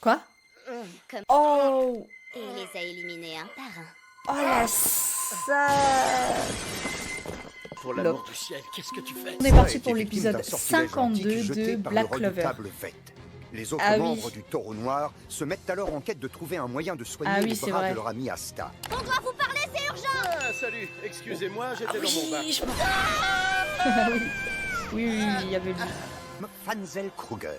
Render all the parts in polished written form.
Quoi? Comme... Oh! Et il les a éliminés un par un. Oh la sale! Pour l'amour du ciel, qu'est-ce que tu fais? On est parti été pour victime l'épisode d'un sortilège antique 52 jeté de par Black le Clover. redoutable Veth. Les autres Ah oui. membres du Taureau Noir se mettent alors en quête de trouver un moyen de soigner Ah oui, les c'est bras vrai. de leur ami Asta. On doit vous parler, c'est urgent! Ah, salut, excusez-moi, j'étais dans mon bain. Oui, je me... oui, il y avait lui. Fanzel Kruger.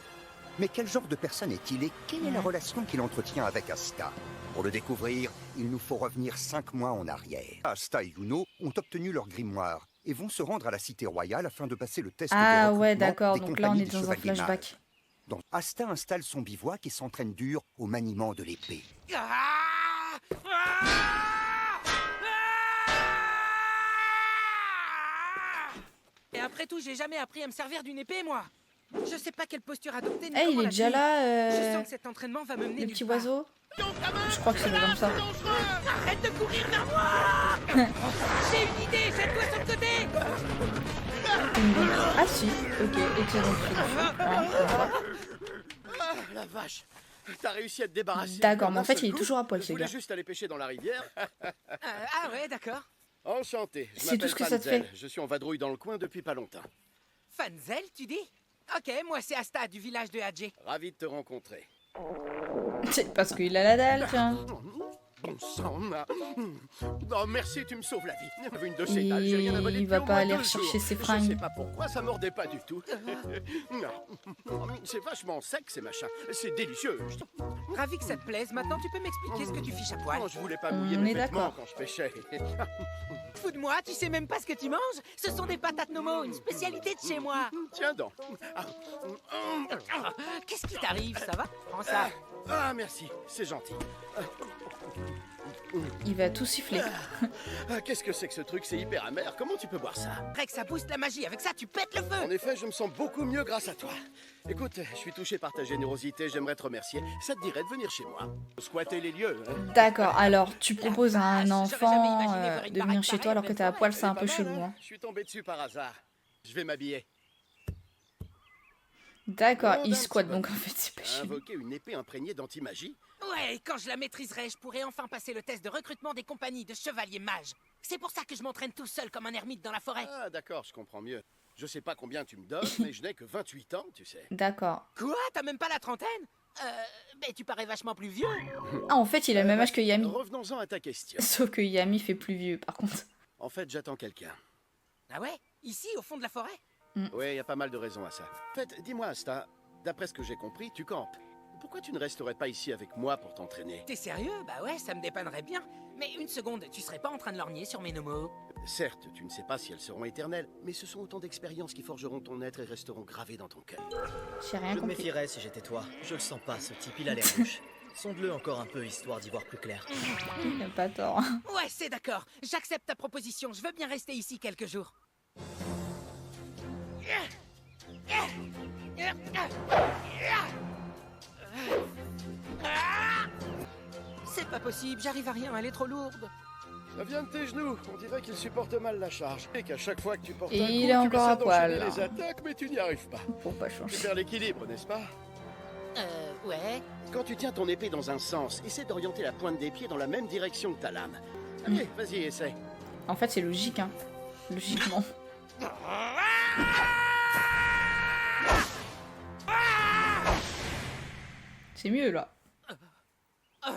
Mais quel genre de personne est-il et quelle est la relation qu'il entretient avec Asta? Pour le découvrir, il nous faut revenir 5 mois en arrière. Asta et Yuno ont obtenu leur grimoire et vont se rendre à la cité royale afin de passer le test de Ah recrutement ouais, d'accord, des donc là on compagnies est des dans un chevaliers flashback. mages. Donc Asta installe son bivouac et s'entraîne dur au maniement de l'épée. Et après tout, j'ai jamais appris à me servir d'une épée, moi. Je sais pas quelle posture adopter. Ni Eh, il comment est la déjà tenir. là, Je sens que cet entraînement va me mener le nulle petit part. oiseau. Je crois que c'est comme ça. Arrête de courir vers moi. J'ai une idée, jette-toi sur le côté. Ah si, ok, et tire Ah, la vache. T'as réussi à te débarrasser. D'accord, mais en d'un fait seul il est coup. toujours à poil Je ce voulais gars. juste aller pêcher dans la rivière. Ah ouais, d'accord. Enchanté. Je C'est tout ce que m'appelle ça te Fanzel. fait. Je suis en vadrouille dans le coin depuis pas longtemps. Fanzel, tu dis? Ok, moi c'est Asta du village de Hadjé. Ravi de te rencontrer. C'est parce qu'il a la dalle, tiens. Bon sang. Non, merci, tu me sauves la vie. Une de ces dalles, j'ai rien à voler Il depuis va au pas moins aller 2 rechercher jours. ses Je sais fringues. pas pourquoi, ça mordait pas du tout. Non, c'est vachement sec ces machins. C'est délicieux. Ravi que ça te plaise. Maintenant, tu peux m'expliquer ce que tu fiches à poil. Non, je voulais pas mouiller On mes est vêtements d'accord. quand je pêchais. Fous de moi, tu sais même pas ce que tu manges? Ce sont des patates nomo, une spécialité de chez moi. Tiens donc. Qu'est-ce qui t'arrive? Ça va? Prends ça. Ah, merci, c'est gentil. Il va tout siffler. Ah, qu'est-ce que c'est que ce truc? C'est hyper amer. Comment tu peux boire ça? Rex, ça booste la magie. Avec ça, tu pètes le En feu. effet, je me sens beaucoup mieux grâce à toi. Écoute, je suis touché par ta générosité, j'aimerais te remercier. Ça te dirait de venir chez moi? Squatter les lieux, hein? D'accord, alors tu proposes à un J'aurais enfant jamais imaginé faire une de venir baraque chez toi alors que pareille, t'es à mais poil, c'est un Pas peu mal, chelou. Hein. Je suis tombé dessus par hasard. Je vais m'habiller. D'accord, Oh, il d'un squatte petit donc en fait, c'est pas chelou. Invoquer une épée imprégnée d'anti-magie? Ouais, quand je la maîtriserai, je pourrai enfin passer le test de recrutement des compagnies de chevaliers mages. C'est pour ça que je m'entraîne tout seul comme un ermite dans la forêt. Ah, d'accord, je comprends mieux. Je sais pas combien tu me donnes, mais je n'ai que 28 ans, tu sais. D'accord. Quoi? T'as même pas la trentaine? Mais tu parais vachement plus vieux. Ah, en fait, il a le même âge que Yami. Revenons-en à ta question. Sauf que Yami fait plus vieux par contre. En fait, j'attends quelqu'un. Ah ouais? Ici, au fond de la forêt? Ouais, y a pas mal de raisons à ça. En fait, dis-moi, Asta, d'après ce que j'ai compris, tu campes. Pourquoi tu ne resterais pas ici avec moi pour t'entraîner? T'es sérieux? Bah ouais, ça me dépannerait bien. Mais une seconde, tu serais pas en train de lorgner sur mes nomos? Certes, tu ne sais pas si elles seront éternelles, mais ce sont autant d'expériences qui forgeront ton être et resteront gravées dans ton cœur. J'ai rien Je me compris. méfierais si j'étais toi. Je le sens pas, ce type, il a l'air louche. Sonde-le encore un peu, histoire d'y voir plus clair. Il a pas tort. Ouais, c'est d'accord. J'accepte ta proposition. Je veux bien rester ici quelques jours. C'est pas possible, j'arrive à rien, elle est trop lourde. Ça vient de tes genoux, on dirait qu'il supporte mal la charge. Et qu'à chaque fois que tu portes Et un coup, il est encore à tu poil, essaies là. d'enchaîner les attaques, mais tu n'y arrives pas. Pour pas Tu changer. perds l'équilibre, n'est-ce pas? Ouais. Quand tu tiens ton épée dans un sens, essaie d'orienter la pointe des pieds dans la même direction que ta lame. Allez, vas-y, essaie. En fait, c'est logique, hein. Logiquement. C'est mieux là. Ouais,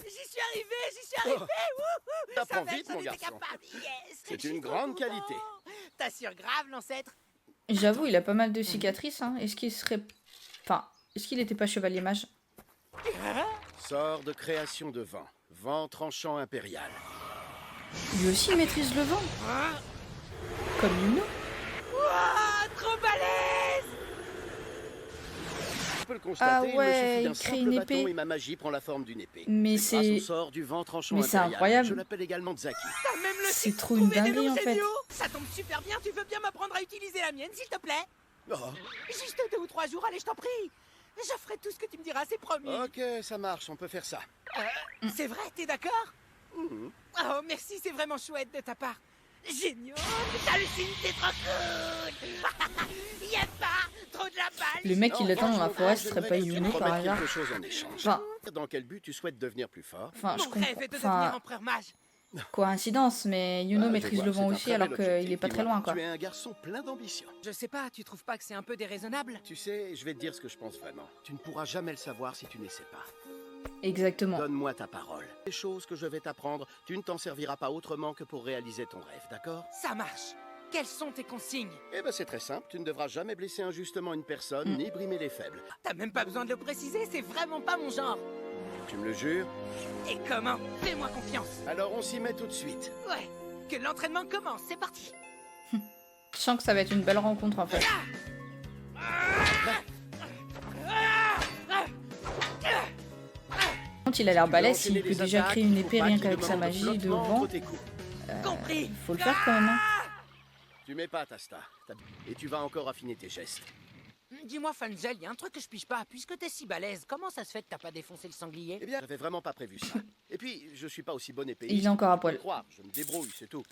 j'y suis arrivé, j'y suis arrivé. Wouhou, T'apprends je savais vite, que j'en mon étais garçon. capable, yes. C'est Je suis une trop grande content. qualité. T'assures grave, l'ancêtre. J'avoue, il a pas mal de cicatrices, hein. Est-ce qu'il serait... Enfin, est-ce qu'il était pas chevalier mage? Sort de création de vent. Vent tranchant impérial. Lui aussi il maîtrise le vent. Comme Yuno. Ouah, trop balèze. Tu peux le constater, Ah il me ouais, suffit d'un il crée simple une bâton épée. et ma magie prend la forme d'une épée. Mais Grâce c'est... au sort du vent tranchant Mais c'est impérial. incroyable. Je l'appelle également Zaki. T'as même le C'est site trop pour une trouver des dinguerie, noms en fait. géniaux. Ça tombe super bien, tu veux bien m'apprendre à utiliser la mienne, s'il te plaît? Oh. Juste 2 ou 3 jours, allez, je t'en prie. Je ferai tout ce que tu me diras, c'est promis. Ok, ça marche, on peut faire ça. C'est vrai, t'es d'accord? Mhm. Oh, merci, c'est vraiment chouette de ta part. Génial. T'hallucines, c'est trop cool. Y'a pas trop de la balle. Le mec qui Non, l'attend dans la franchement, forêt, ce serait j'aimerais pas que tu me Yuno par promettes hasard. quelque chose en échange. Enfin, Dans quel but tu souhaites devenir plus fort? enfin, je Mon rêve comprends. est de devenir Enfin, empereur mage. coïncidence, mais Yuno Ah, je maîtrise vois, le vent c'est un aussi très alors bel qu'il objectif. est pas très Dis-moi, loin, quoi. Tu es un garçon plein d'ambition. Je sais pas, tu trouves pas que c'est un peu déraisonnable? Tu sais, je vais te dire ce que je pense vraiment. Tu ne pourras jamais le savoir si tu n'essaies pas. Exactement. Donne-moi ta parole. Les choses que je vais t'apprendre, tu ne t'en serviras pas autrement que pour réaliser ton rêve, d'accord? Ça marche. Quelles sont tes consignes? Eh ben c'est très simple, tu ne devras jamais blesser injustement une personne, ni brimer les faibles. T'as même pas besoin de le préciser, c'est vraiment pas mon genre. Tu me le jures? Et comment? Fais-moi confiance. Alors on s'y met tout de suite. Ouais, que l'entraînement commence, c'est parti. Je sens que ça va être une belle rencontre en fait. Quand il a l'air Tu peux balèze, enchaîner s'il peut les déjà attaques, créer une il faut épée pas rien qu'il y ait qu'avec de sa moment de magie de flottement vent, entre tes coups. Compris. faut le faire quand même. Hein. Tu m'épates, Asta. Et tu vas encore affiner tes gestes. Dis-moi, Fanzel, y a un truc que je pige pas. Puisque t'es si balèze, comment ça se fait que t'as pas défoncé le sanglier? Eh bien, j'avais vraiment pas prévu ça. Et puis, je suis pas aussi bon épéiste. Il est encore à que tu peux poil. le croire, je me débrouille, c'est tout.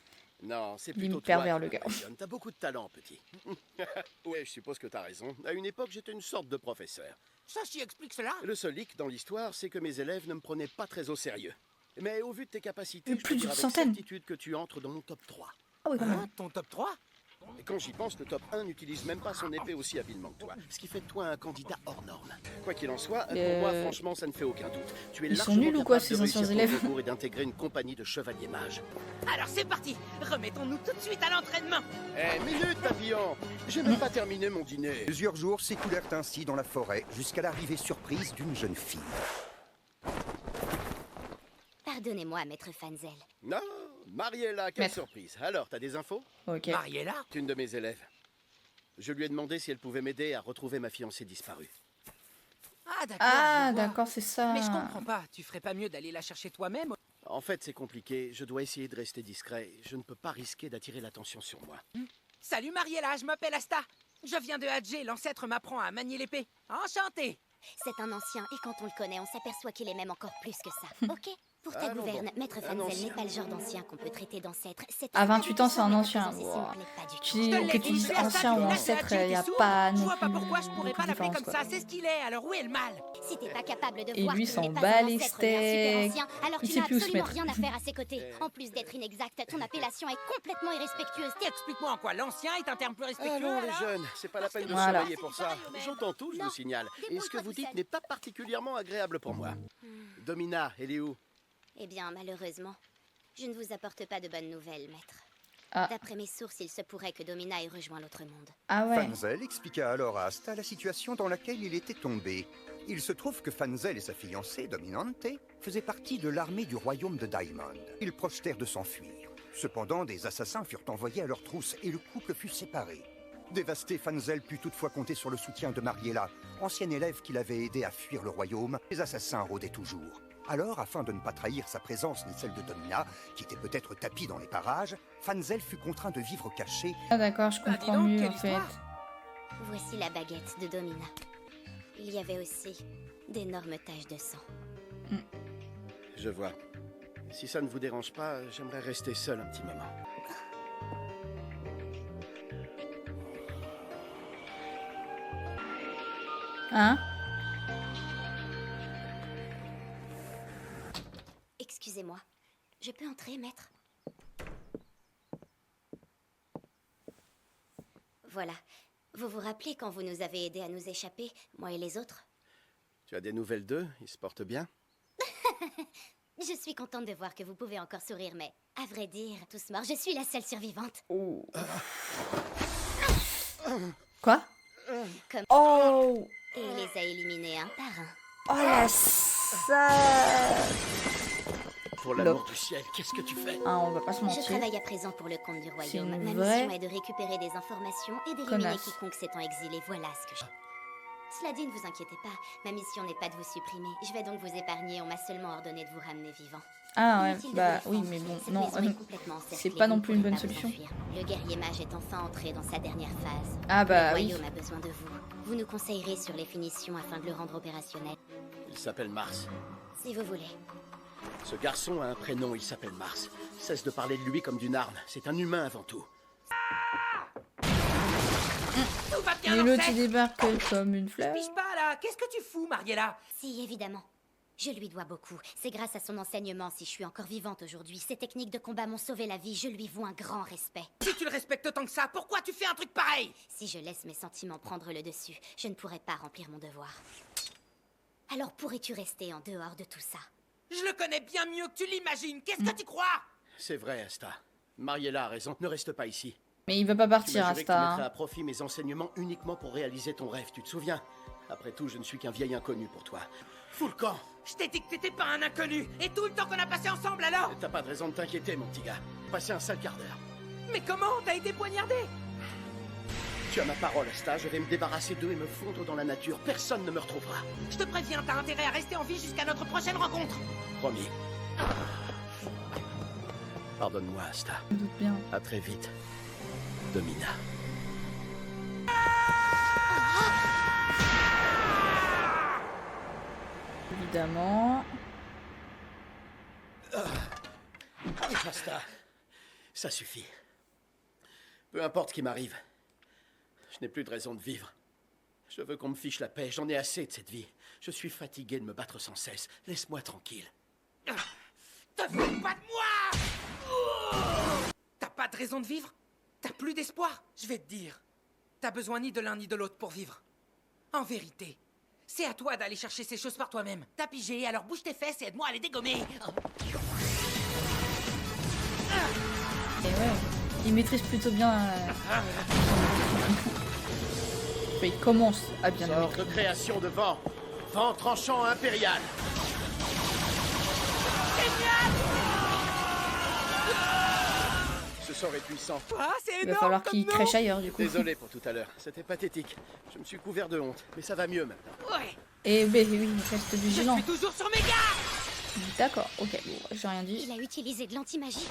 Non, c'est Il plutôt me toi pervers, qui le gars. m'impressionnes. T'as beaucoup de talent, petit. Ouais, je suppose que t'as raison. À une époque, j'étais une sorte de professeur. Ça, s'y explique cela. Le seul hic dans l'histoire, c'est que mes élèves ne me prenaient pas très au sérieux. Mais au vu de tes capacités, Et je plus peux d'une dire avec centaine. certitude que tu entres dans mon top 3. Ah oui, quand même. Hein, ton top 3? Et quand j'y pense, le top 1 n'utilise même pas son épée aussi habilement que toi. Ce qui fait de toi un candidat hors norme. Quoi qu'il en soit, pour moi, franchement, ça ne fait aucun doute. Tu es Ils sont largement nuls ou quoi, capable ces de anciens réussir ton élèves? concours et d'intégrer une compagnie de chevaliers mages. Alors c'est parti. Remettons-nous tout de suite à l'entraînement. Eh, minute, papillon! J'ai même pas terminé mon dîner. Plusieurs jours s'écoulèrent ainsi dans la forêt jusqu'à l'arrivée surprise d'une jeune fille. Pardonnez-moi, maître Fanzel. Non, Mariella, quelle Maître. surprise. Alors, t'as des infos? Ok. Mariella? C'est une de mes élèves. Je lui ai demandé si elle pouvait m'aider à retrouver ma fiancée disparue. Ah d'accord. Ah, je vois. d'accord, c'est ça. Mais je comprends pas. Tu ferais pas mieux d'aller la chercher toi-même? En fait, c'est compliqué. Je dois essayer de rester discret. Je ne peux pas risquer d'attirer l'attention sur moi. Salut Mariella, je m'appelle Asta. Je viens de Hadjé, l'ancêtre m'apprend à manier l'épée. Enchanté. C'est un ancien, et quand on le connaît, on s'aperçoit qu'il est même encore plus que ça. Ok? Pour ta Allons gouverne, donc. maître Un Fanzel ancien. n'est pas le genre d'ancien qu'on peut traiter d'ancêtre. C'est À un 28 ans, c'est un ancien, ancien. et sa présence ici Wow. me plaît pas du tout. Tu Je dis te l'ai que dit, tu dises c'est Asta ancien qui ou l'a ancêtre, fait, il n'y a tu es pas sourd. Je non vois pas plus pourquoi je pourrais beaucoup pas de l'appeler différence, comme quoi. ça, c'est ce qu'il est, alors où est le mal? Si t'es pas capable de Et voir lui que tu s'en n'es pas bat un les ancêtre mais un super steaks. ancien, alors Il tu sait n'as plus où se absolument mettre. rien à faire à ses côtés. En plus d'être inexacte, ton appellation est complètement irrespectueuse. Explique-moi en quoi l'ancien est un terme plus respectueux. Allons, les alors jeunes, c'est pas la peine de Voilà. surveiller pour ça. J'entends tout, je Non, vous signale. Et ce que débrouille-toi vous tout dites seul. n'est pas particulièrement agréable pour moi. Domina, elle est où? Eh bien, malheureusement, je ne vous apporte pas de bonnes nouvelles, maître. Ah. D'après mes sources, il se pourrait que Domina ait rejoint l'autre monde. Ah ouais. Fanzel expliqua alors à Asta la situation dans laquelle il était tombé. Il se trouve que Fanzel et sa fiancée, Dominante, faisaient partie de l'armée du royaume de Diamond. Ils projetèrent de s'enfuir. Cependant, des assassins furent envoyés à leur trousse et le couple fut séparé. Dévasté, Fanzel put toutefois compter sur le soutien de Mariella, ancienne élève qui l'avait aidé à fuir le royaume. Les assassins rôdaient toujours. Alors, afin de ne pas trahir sa présence ni celle de Domina, qui était peut-être tapie dans les parages, Fanzel fut contraint de vivre caché. Ah d'accord, je Bah, dis comprends donc, mieux quelle en fait. histoire. Voici la baguette de Domina. Il y avait aussi d'énormes taches de sang. Je vois. Si ça ne vous dérange pas, j'aimerais rester seul un petit moment. Hein? Excusez-moi, je peux entrer, maître? Voilà. Vous vous rappelez quand vous nous avez aidés à nous échapper, moi et les autres? Tu as des nouvelles d'eux? Ils se portent bien? Je suis contente de voir que vous pouvez encore sourire, mais à vrai dire, tous morts, je suis la seule survivante. Oh. Quoi? Comme- Oh! Et il les a éliminés un par un. Oh la sale! Pour l'amour du ciel, qu'est-ce que tu fais? Ah, on va pas se Je mentir. travaille à présent pour le compte du royaume. une Ma vraie mission est de récupérer des informations et d'éliminer connasse. quiconque s'étant exilé. Voilà ce que je... Cela dit, ne vous inquiétez pas. Ma mission n'est pas de vous supprimer. Je vais donc vous épargner. On m'a seulement ordonné de vous ramener vivant. Ah ouais, Inutile de bah vous oui, défendre. mais bon, Cette non, maison est complètement c'est encerclée, pas vous non ne plus une pourrez bonne pas vous solution. enfuir. Le guerrier mage est enfin entré dans sa dernière phase. Ah bah le oui. royaume a besoin de vous. Vous nous conseillerez sur les finitions afin de le rendre opérationnel. Il s'appelle Mars. Si vous voulez. Ce garçon a un prénom, il s'appelle Mars. Cesse de parler de lui comme d'une arme. C'est un humain avant tout. Tout va bien, Et l'autre, Lancet. il débarque comme une fleur. Piche pas, là. Qu'est-ce que tu fous, Mariella? Si, évidemment. Je lui dois beaucoup. C'est grâce à son enseignement si je suis encore vivante aujourd'hui. Ses techniques de combat m'ont sauvé la vie. Je lui voue un grand respect. Si tu le respectes autant que ça, pourquoi tu fais un truc pareil? Si je laisse mes sentiments prendre le dessus, je ne pourrai pas remplir mon devoir. Alors pourrais-tu rester en dehors de tout ça? Je le connais bien mieux que tu l'imagines. Qu'est-ce que tu crois? C'est vrai, Asta. Mariella a raison. Ne reste pas ici. Mais il va pas Tu partir, m'as juré que tu Asta. mettrais hein. à profit mes enseignements uniquement pour réaliser ton rêve. Tu te souviens? Après tout, je ne suis qu'un vieil inconnu pour toi. Fous le camp! Je t'ai dit que t'étais pas un inconnu. Et tout le temps qu'on a passé ensemble, alors? T'as pas de raison de t'inquiéter, mon petit gars. Passez un sale quart d'heure. Mais comment? T'as été poignardé? Tu as ma parole, Asta. Je vais me débarrasser d'eux et me fondre dans la nature. Personne ne me retrouvera. Je te préviens, t'as intérêt à rester en vie jusqu'à notre prochaine rencontre. Promis. Pardonne-moi, Asta. Je me doute bien. À très vite. Domina. Évidemment. Asta. Ça suffit. Peu importe ce qui m'arrive. Je n'ai plus de raison de vivre. Je veux qu'on me fiche la paix. J'en ai assez de cette vie. Je suis fatigué de me battre sans cesse. Laisse-moi tranquille. Te fous pas de moi! T'as pas de raison de vivre? T'as plus d'espoir? Je vais te dire. T'as besoin ni de l'un ni de l'autre pour vivre. En vérité, c'est à toi d'aller chercher ces choses par toi-même. T'as pigé, alors bouge tes fesses et aide-moi à les dégommer. Et ouais. Il maîtrise plutôt bien. Il commence à bien le Sort maîtriser. de création de vent. Vent tranchant impérial. Ce sort est puissant. Ah, c'est Il énorme! va falloir comme qu'il nom. crèche ailleurs du coup. Désolé pour tout à l'heure. C'était pathétique. Je me suis couvert de honte. Mais ça va mieux maintenant. Ouais, Et ben oui, il reste je vigilant. suis toujours sur mes gardes! D'accord, ok, bon, j'ai rien dit. Il a utilisé de l'anti-magie.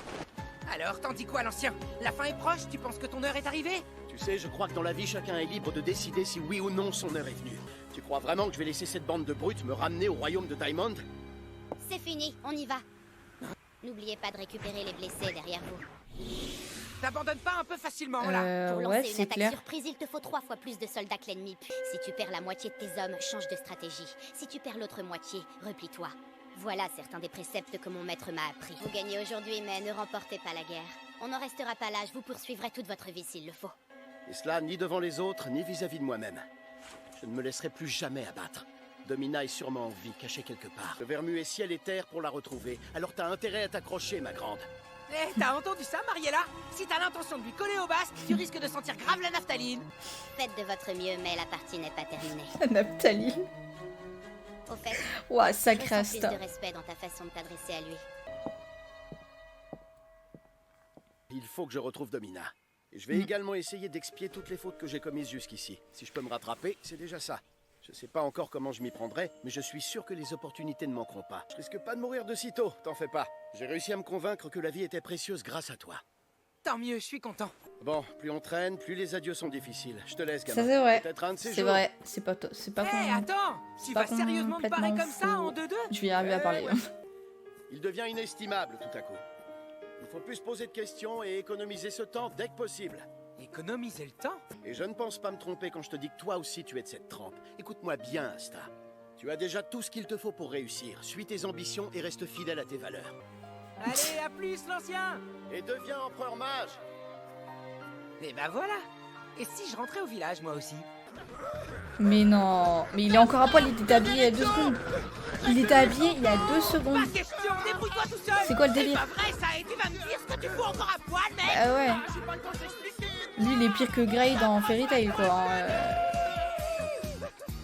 Alors, t'en dis quoi, l'ancien? La fin est proche? Tu penses que ton heure est arrivée? Tu sais, je crois que dans la vie, chacun est libre de décider si oui ou non son heure est venue. Tu crois vraiment que je vais laisser cette bande de brutes me ramener au royaume de Diamond? C'est fini, on y va. N'oubliez pas de récupérer les blessés derrière vous. T'abandonnes pas un peu facilement, là? Pour Ouais, lancer une c'est attaque clair. surprise, il te faut 3 fois plus de soldats que l'ennemi. Si tu perds la moitié de tes hommes, change de stratégie. Si tu perds l'autre moitié, replie-toi. Voilà certains des préceptes que mon maître m'a appris. Vous gagnez aujourd'hui, mais ne remportez pas la guerre. On n'en restera pas là, je vous poursuivrai toute votre vie s'il le faut. Et cela ni devant les autres, ni vis-à-vis de moi-même. Je ne me laisserai plus jamais abattre. Domina est sûrement en vie, cachée quelque part. Je vais remuer ciel et terre pour la retrouver. Alors t'as intérêt à t'accrocher, ma grande. Eh, t'as entendu ça, Mariella? Si t'as l'intention de lui coller au basque, tu risques de sentir grave la naphtaline. Faites de votre mieux, mais la partie n'est pas terminée. Naphtali. Au fait, Ouah, je sacré ressens plus Asta. de respect dans ta façon de t'adresser à lui. Il faut que je retrouve Domina. Et je vais également essayer d'expier toutes les fautes que j'ai commises jusqu'ici. Si je peux me rattraper, c'est déjà ça. Je sais pas encore comment je m'y prendrai, mais je suis sûr que les opportunités ne manqueront pas. Je risque pas de mourir de sitôt, t'en fais pas. J'ai réussi à me convaincre que la vie était précieuse grâce à toi. Tant mieux, je suis content. Bon, plus on traîne, plus les adieux sont difficiles. Je te laisse, gamin. Ça c'est vrai. Peut-être un de ces C'est jours. vrai. C'est pas Eh, attends! Tu pas vas sérieusement te barrer complètement comme ça faux. en 2-2? Je vais y arriver à parler. ouais. Il devient inestimable tout à coup. Il faut plus se poser de questions et économiser ce temps dès que possible. Économiser le temps? Et je ne pense pas me tromper quand je te dis que toi aussi tu es de cette trempe. Écoute-moi bien, Asta. Tu as déjà tout ce qu'il te faut pour réussir. Suis tes ambitions et reste fidèle à tes valeurs. Allez, à plus, l'ancien! Et deviens empereur mage. Et bah voilà! Et si je rentrais au village, moi aussi? Mais non. Mais il est encore à poil. Il était habillé il y a 2 secondes. Il était habillé il y a 2 secondes. Pas question, débrouille-toi tout seul! C'est quoi le délire? C'est pas vrai ça! Et tu vas me dire ce que tu fous encore à poil, mec! Ah ouais. J'ai pas le temps de t'expliquer. Lui, il est pire que Grey dans Fairy Tail, quoi.